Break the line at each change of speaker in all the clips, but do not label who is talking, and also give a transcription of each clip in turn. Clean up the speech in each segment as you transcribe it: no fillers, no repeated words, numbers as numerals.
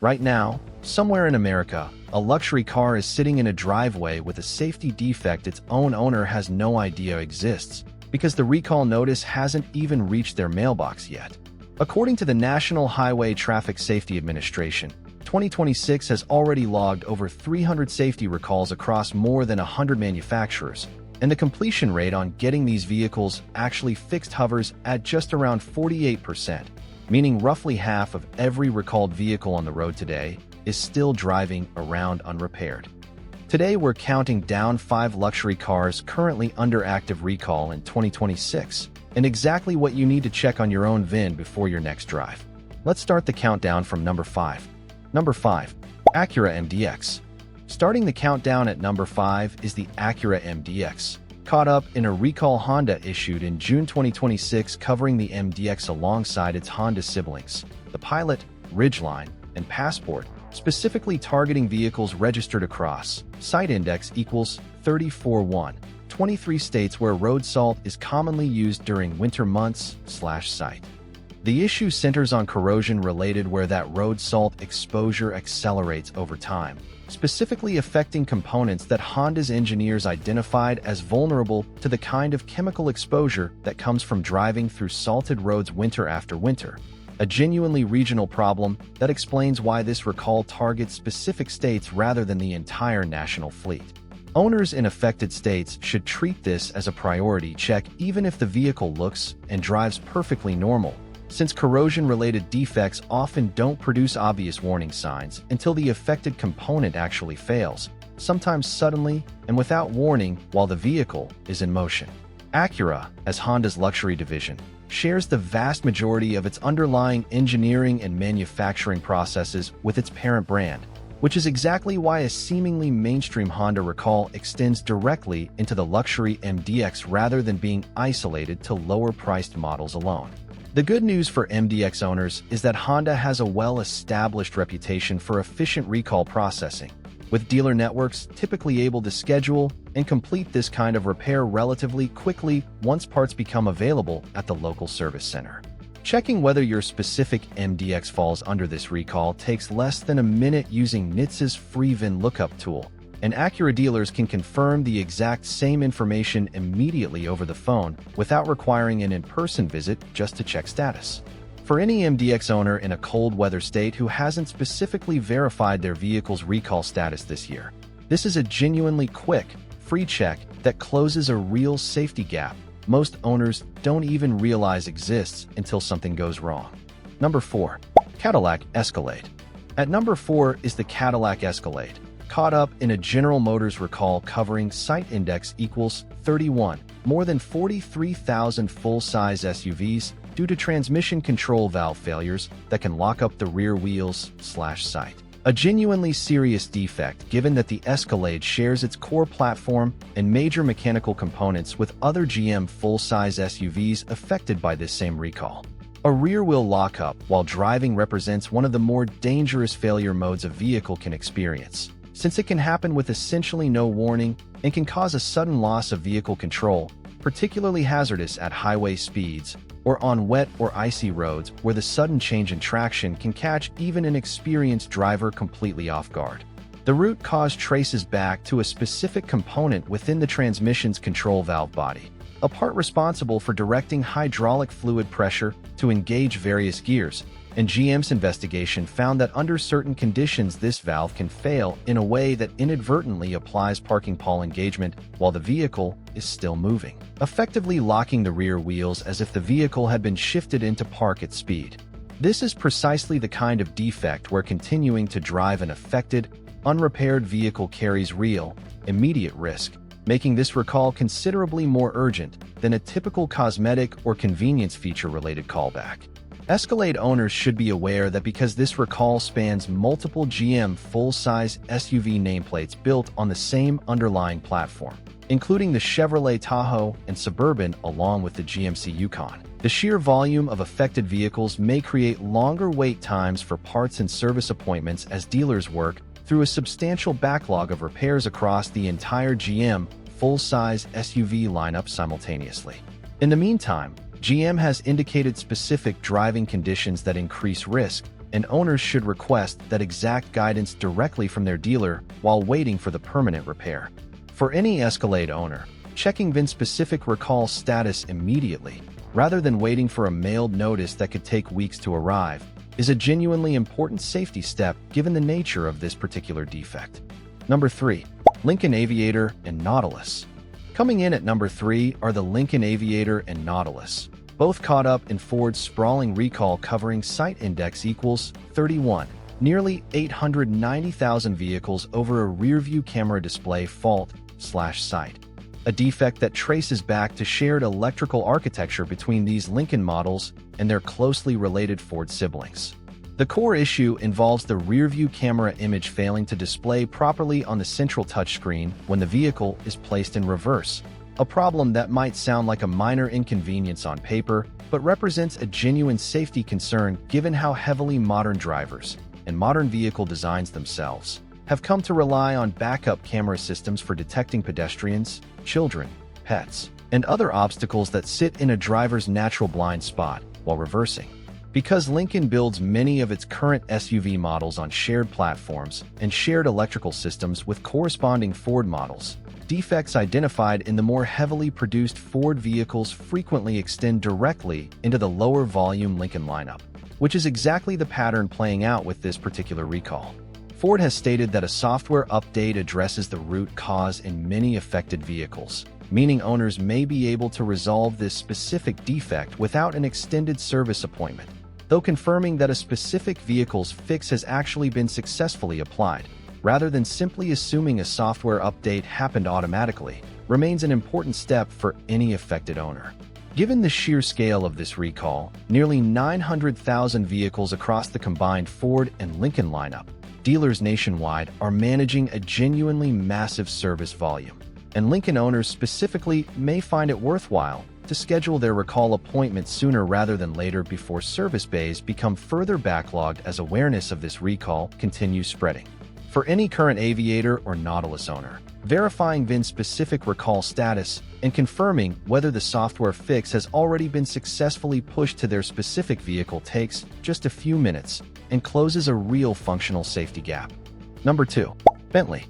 Right now, somewhere in America, a luxury car is sitting in a driveway with a safety defect its own owner has no idea exists because the recall notice hasn't even reached their mailbox yet. According to the National Highway Traffic Safety Administration, 2026 has already logged over 300 safety recalls across more than 100 manufacturers, and the completion rate on getting these vehicles actually fixed hovers at just around 48%, meaning roughly half of every recalled vehicle on the road today is still driving around unrepaired. Today, we're counting down 5 luxury cars currently under active recall in 2026, and exactly what you need to check on your own VIN before your next drive. Let's start the countdown from number 5. Number 5. Acura MDX. Starting the countdown at number 5 is the Acura MDX, caught up in a recall Honda issued in June 2026 covering the MDX alongside its Honda siblings, the Pilot, Ridgeline, and Passport, specifically targeting vehicles registered across site index equals 34.1, 23 states where road salt is commonly used during winter months/site. The issue centers on corrosion related where that road salt exposure accelerates over time, specifically affecting components that Honda's engineers identified as vulnerable to the kind of chemical exposure that comes from driving through salted roads winter after winter. A genuinely regional problem that explains why this recall targets specific states rather than the entire national fleet. Owners in affected states should treat this as a priority check even if the vehicle looks and drives perfectly normal, since corrosion-related defects often don't produce obvious warning signs until the affected component actually fails, sometimes suddenly and without warning while the vehicle is in motion. Acura, as Honda's luxury division, shares the vast majority of its underlying engineering and manufacturing processes with its parent brand, which is exactly why a seemingly mainstream Honda recall extends directly into the luxury MDX rather than being isolated to lower-priced models alone. The good news for MDX owners is that Honda has a well-established reputation for efficient recall processing, with dealer networks typically able to schedule and complete this kind of repair relatively quickly once parts become available at the local service center. Checking whether your specific MDX falls under this recall takes less than a minute using NHTSA's free VIN lookup tool, and Acura dealers can confirm the exact same information immediately over the phone without requiring an in-person visit just to check status. For any MDX owner in a cold weather state who hasn't specifically verified their vehicle's recall status this year, this is a genuinely quick, free check that closes a real safety gap most owners don't even realize exists until something goes wrong. Number 4. Cadillac Escalade. At number 4 is the Cadillac Escalade, caught up in a General Motors recall covering site index equals 31, more than 43,000 full-size SUVs due to transmission control valve failures that can lock up the rear wheels/site. A genuinely serious defect given that the Escalade shares its core platform and major mechanical components with other GM full-size SUVs affected by this same recall. A rear-wheel lockup while driving represents one of the more dangerous failure modes a vehicle can experience, since it can happen with essentially no warning and can cause a sudden loss of vehicle control, particularly hazardous at highway speeds or on wet or icy roads where the sudden change in traction can catch even an experienced driver completely off guard. The root cause traces back to a specific component within the transmission's control valve body, a part responsible for directing hydraulic fluid pressure to engage various gears, and GM's investigation found that under certain conditions this valve can fail in a way that inadvertently applies parking pole engagement while the vehicle is still moving, effectively locking the rear wheels as if the vehicle had been shifted into park at speed. This is precisely the kind of defect where continuing to drive an affected, unrepaired vehicle carries real, immediate risk, making this recall considerably more urgent than a typical cosmetic or convenience feature-related callback. Escalade owners should be aware that because this recall spans multiple GM full-size SUV nameplates built on the same underlying platform, including the Chevrolet Tahoe and Suburban along with the GMC Yukon, the sheer volume of affected vehicles may create longer wait times for parts and service appointments as dealers work through a substantial backlog of repairs across the entire GM full-size SUV lineup simultaneously. In the meantime, GM has indicated specific driving conditions that increase risk, and owners should request that exact guidance directly from their dealer while waiting for the permanent repair. For any Escalade owner, checking VIN-specific recall status immediately, rather than waiting for a mailed notice that could take weeks to arrive, is a genuinely important safety step given the nature of this particular defect. Number 3. Lincoln Aviator and Nautilus. Coming in at number 3 are the Lincoln Aviator and Nautilus, both caught up in Ford's sprawling recall covering site index equals 31, nearly 890,000 vehicles over a rear-view camera display fault/site. A defect that traces back to shared electrical architecture between these Lincoln models and their closely related Ford siblings. The core issue involves the rear-view camera image failing to display properly on the central touchscreen when the vehicle is placed in reverse, a problem that might sound like a minor inconvenience on paper, but represents a genuine safety concern given how heavily modern drivers, and modern vehicle designs themselves, have come to rely on backup camera systems for detecting pedestrians, children, pets, and other obstacles that sit in a driver's natural blind spot while reversing. Because Lincoln builds many of its current SUV models on shared platforms and shared electrical systems with corresponding Ford models, defects identified in the more heavily produced Ford vehicles frequently extend directly into the lower volume Lincoln lineup, which is exactly the pattern playing out with this particular recall. Ford has stated that a software update addresses the root cause in many affected vehicles, meaning owners may be able to resolve this specific defect without an extended service appointment, though confirming that a specific vehicle's fix has actually been successfully applied, rather than simply assuming a software update happened automatically, remains an important step for any affected owner. Given the sheer scale of this recall, nearly 900,000 vehicles across the combined Ford and Lincoln lineup, dealers nationwide are managing a genuinely massive service volume, and Lincoln owners specifically may find it worthwhile to schedule their recall appointment sooner rather than later before service bays become further backlogged as awareness of this recall continues spreading. For any current Aviator or Nautilus owner, verifying VIN-specific recall status and confirming whether the software fix has already been successfully pushed to their specific vehicle takes just a few minutes and closes a real functional safety gap. Number 2. Bentley.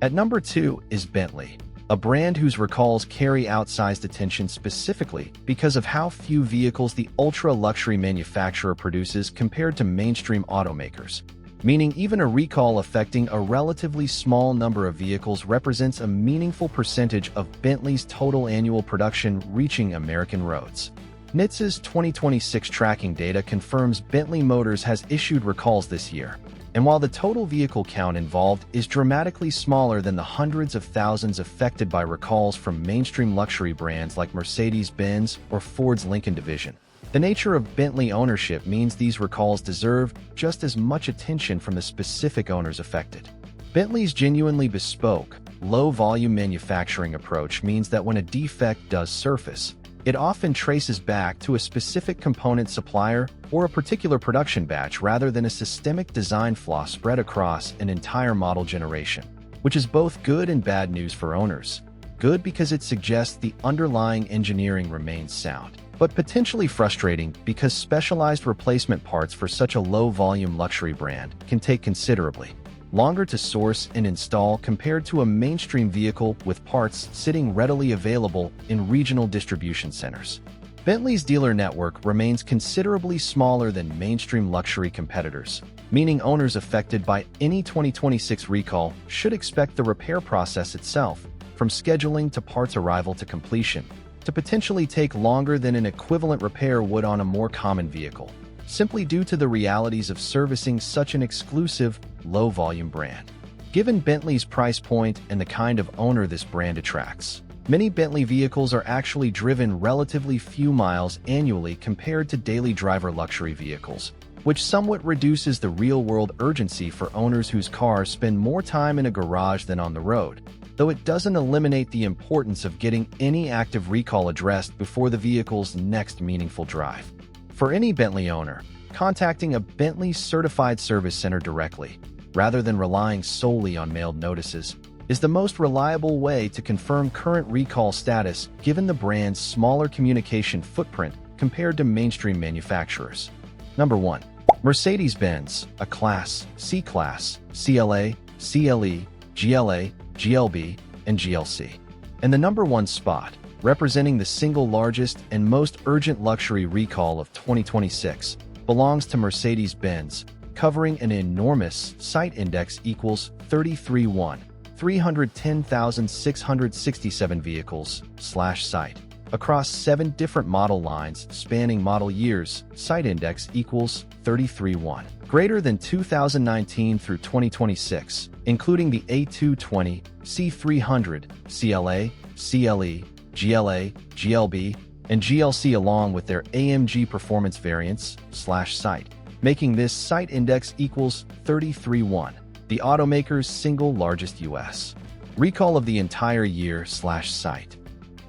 At number 2 is Bentley, a brand whose recalls carry outsized attention specifically because of how few vehicles the ultra-luxury manufacturer produces compared to mainstream automakers, meaning even a recall affecting a relatively small number of vehicles represents a meaningful percentage of Bentley's total annual production reaching American roads. NHTSA's 2026 tracking data confirms Bentley Motors has issued recalls this year, and while the total vehicle count involved is dramatically smaller than the hundreds of thousands affected by recalls from mainstream luxury brands like Mercedes-Benz or Ford's Lincoln division, the nature of Bentley ownership means these recalls deserve just as much attention from the specific owners affected. Bentley's genuinely bespoke, low-volume manufacturing approach means that when a defect does surface, it often traces back to a specific component supplier or a particular production batch rather than a systemic design flaw spread across an entire model generation, which is both good and bad news for owners. Good because it suggests the underlying engineering remains sound, but potentially frustrating because specialized replacement parts for such a low-volume luxury brand can take considerably longer to source and install compared to a mainstream vehicle with parts sitting readily available in regional distribution centers. Bentley's dealer network remains considerably smaller than mainstream luxury competitors, meaning owners affected by any 2026 recall should expect the repair process itself, from scheduling to parts arrival to completion, to potentially take longer than an equivalent repair would on a more common vehicle, simply due to the realities of servicing such an exclusive, low-volume brand. Given Bentley's price point and the kind of owner this brand attracts, many Bentley vehicles are actually driven relatively few miles annually compared to daily driver luxury vehicles, which somewhat reduces the real-world urgency for owners whose cars spend more time in a garage than on the road, though it doesn't eliminate the importance of getting any active recall addressed before the vehicle's next meaningful drive. For any Bentley owner, contacting a Bentley certified service center directly, rather than relying solely on mailed notices, is the most reliable way to confirm current recall status given the brand's smaller communication footprint compared to mainstream manufacturers. Number 1. Mercedes-Benz, a Class, C-Class, CLA, CLE, GLA, GLB, and GLC. And the number one spot, representing the single largest and most urgent luxury recall of 2026, belongs to Mercedes-Benz, covering an enormous site index equals 33.1, 310,667 vehicles/site. Across 7 different model lines spanning model years, site index equals 33.1. Greater than 2019 through 2026, including the A220, C300, CLA, CLE, GLA, GLB, and GLC along with their AMG performance variants/site, making this site index equals 33.1, the automaker's single largest U.S. recall of the entire year/site.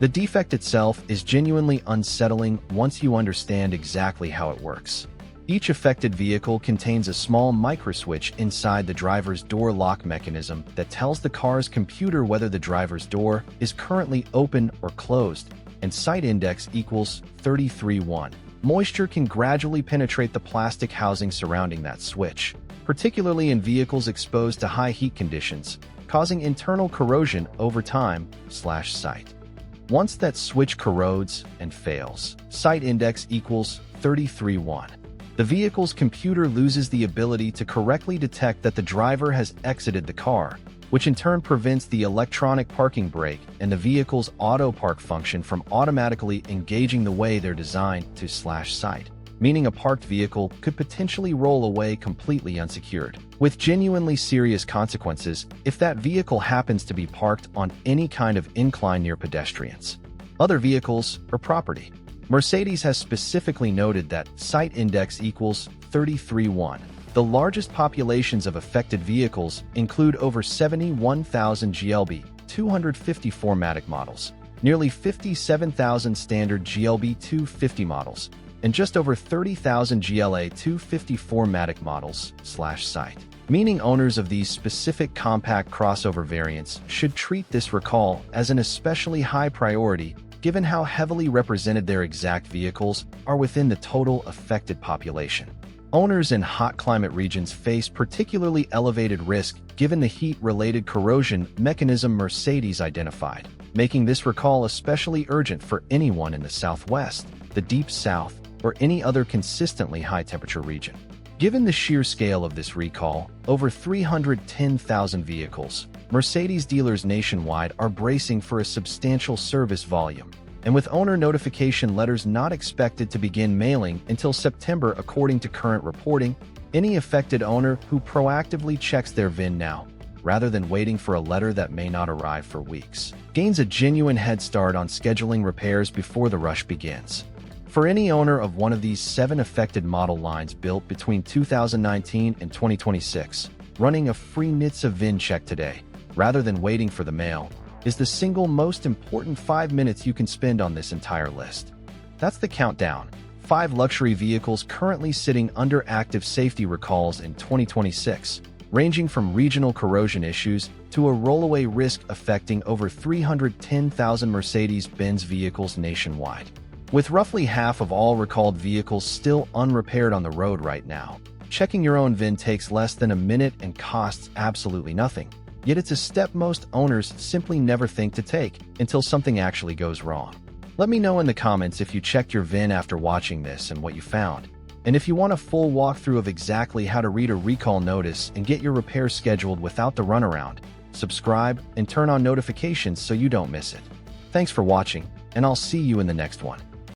The defect itself is genuinely unsettling once you understand exactly how it works. Each affected vehicle contains a small microswitch inside the driver's door lock mechanism that tells the car's computer whether the driver's door is currently open or closed, and site index equals 33.1. Moisture can gradually penetrate the plastic housing surrounding that switch, particularly in vehicles exposed to high heat conditions, causing internal corrosion over time/site. Once that switch corrodes and fails, site index equals 33.1. The vehicle's computer loses the ability to correctly detect that the driver has exited the car, which in turn prevents the electronic parking brake and the vehicle's auto park function from automatically engaging the way they're designed to/site, meaning a parked vehicle could potentially roll away completely unsecured, with genuinely serious consequences if that vehicle happens to be parked on any kind of incline near pedestrians, other vehicles, or property. Mercedes has specifically noted that site index equals 33.1. The largest populations of affected vehicles include over 71,000 GLB 254 Matic models, nearly 57,000 standard GLB 250 models, and just over 30,000 GLA 254 Matic models/site. Meaning owners of these specific compact crossover variants should treat this recall as an especially high priority given how heavily represented their exact vehicles are within the total affected population. Owners in hot climate regions face particularly elevated risk given the heat-related corrosion mechanism Mercedes identified, making this recall especially urgent for anyone in the Southwest, the Deep South, or any other consistently high-temperature region. Given the sheer scale of this recall, over 310,000 vehicles, Mercedes dealers nationwide are bracing for a substantial service volume, and with owner notification letters not expected to begin mailing until September according to current reporting, any affected owner who proactively checks their VIN now, rather than waiting for a letter that may not arrive for weeks, gains a genuine head start on scheduling repairs before the rush begins. For any owner of one of these 7 affected model lines built between 2019 and 2026, running a free NHTSA VIN check today, rather than waiting for the mail, is the single most important 5 minutes you can spend on this entire list. That's the countdown. 5 luxury vehicles currently sitting under active safety recalls in 2026, ranging from regional corrosion issues to a rollaway risk affecting over 310,000 Mercedes-Benz vehicles nationwide. With roughly half of all recalled vehicles still unrepaired on the road right now, checking your own VIN takes less than a minute and costs absolutely nothing. Yet it's a step most owners simply never think to take until something actually goes wrong. Let me know in the comments if you checked your VIN after watching this and what you found. And if you want a full walkthrough of exactly how to read a recall notice and get your repair scheduled without the runaround, subscribe and turn on notifications so you don't miss it. Thanks for watching, and I'll see you in the next one.